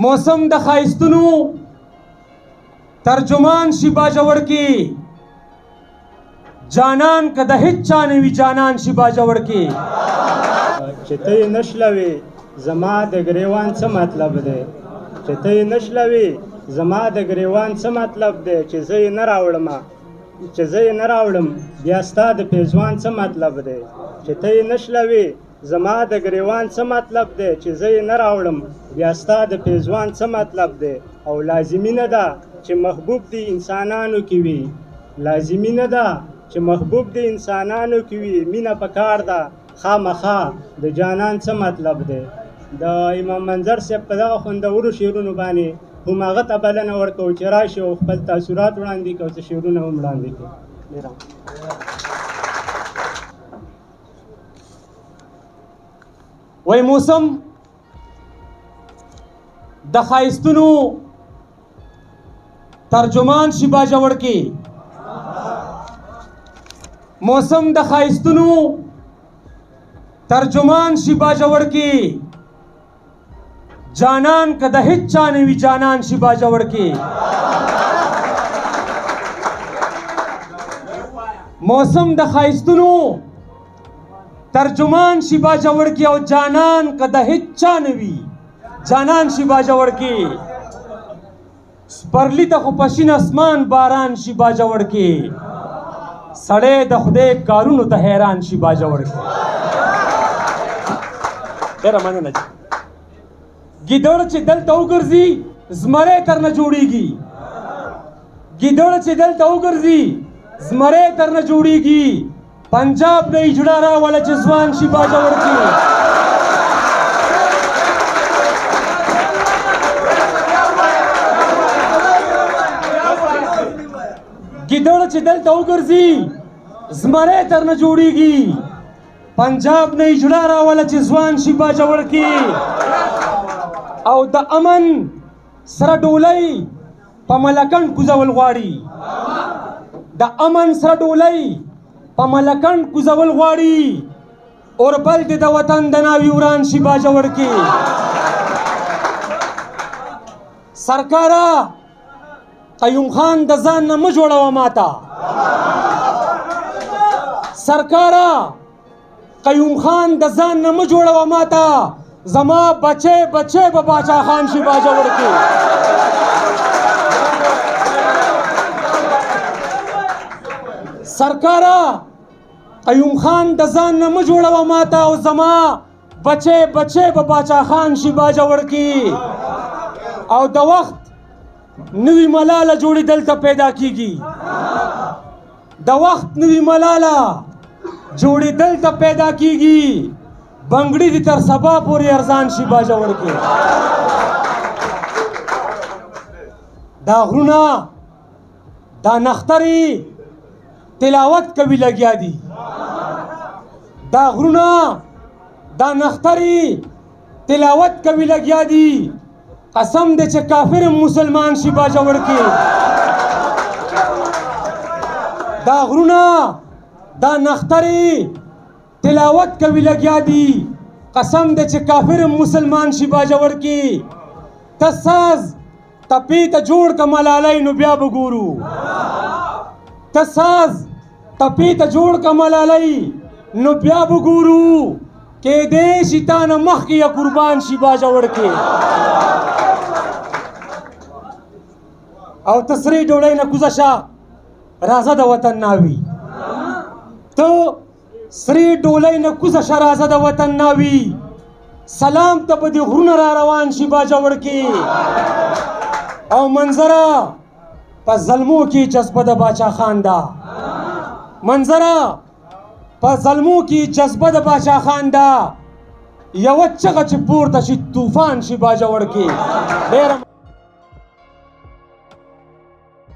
موسم د ښایستونو ترجمان شي باجوړ کې جانان که د هیڅ چا نه وي جانان شي باجوړ کې چې ته یې نشلوې زما د ګریوان څه مطلب دی چې ته یې نشلوې زما د ګریوان څه مطلب دی چې زه یې نه راوړم بیا ستا د پیزوان څه مطلب دی چې ته یې نشلوې زما د ګریوان څه مطلب دی چې زه یې نه راوړم بیا ستا د پیزوان څه مطلب دی او لازمي نه ده چې محبوب دی انسانانو کې وي لازمي نه ده چې محبوب دی انسانانو کې وي مینه پکار ده خامخا د جانان څه مطلب دی د امام منظر صاحب په دغه خوندورو شعرونو باندې هماغه ته بلنه ورکوو چې راشي او خپل تاثرات وړاندې کړو څه شعرونه هم وړاندې کړي وای موسم د ښایستونو ترجمان شي باجوړ کې موسم د ښایستونو ترجمان شي باجوړ کې جانان که د هیڅ چا نه وي جانان شي باجوړ کې موسم د ښایستونو ترجمان شي باجوړ کې او جانان که د هیڅ چا نه وي جانان شي باجوړ کې سپرلی ته خو پشین اسمان باران شي باجوړ کې سړی د خدای کارونو ته حیران شي باجوړ کې ډېره مننه ګیدړ چې دلته وګرځي زمری ترنه جوړیږي ګیدړ چې دلته وګرځي زمری ترنه جوړیږي پنجاب نه اجړه راوله چې ځوان شي باجوړ کې ګیدړ چې دلته وګرځي زمری ترنه جوړیږي پنجاب نه اجړه راوله چې ځوان شي باجوړ کې او د امن سره ډولۍ په ملکنډ کوزول غواړي د امن سره ډولۍ په ملکنډ کوزول غواړي اوربل دې د وطن د ناوي وران شي باجوړ کې سرکاره قیوم خان د ځان نه مه جوړوه ماته سرکاره قیوم خان د ځان نه مه جوړوه ماته زما بچے بچے به باچا خان شي باجوړ کې سرکاره قیوم خان د ځان نه مه جوړوه ماته او زما بچے بچے به باچا خان شي باجوړ کې او د وخت نوی ملاله جوړې دلته پیدا کیږي د وخت نوی ملاله جوړې دلته پیدا کیږي بنگړي دي تر سبا پورې ارزان شي باجوړ کې دا غرونه دا نخترې تلاوت کوي لګیا دي دا غرونه دا نخترې تلاوت کوي لګیا دي قسم دې چې کافر مسلمان شي باجوړ کې دا غرونه دا نخترې تلاوت کوي لګیا دي قسم دې چې کافر مسلمان شي باجوړ کې ته ساز تپی ته جوړ که ملالۍ نو بیا به ګورو ته ساز تپی ته جوړ که ملالۍ نو بیا به ګورو کېدی شي تا نه مخکې یا قربان شي باجوړ کې او ته سرې ډوډۍ نه کوزه شه راځه د وطن ناوي ته سری ډولۍ نه کوزه شه راځه د وطن ناوي سلام ته به دې غرونه را روان شي باجوړ کې او منظره په ظلمو کې جذبه د باچا خان ده منظره په ظلمو کې جذبه د باچا خان ده یوه چغه چې پورته شي طوفان شي باجوړ کې ډېره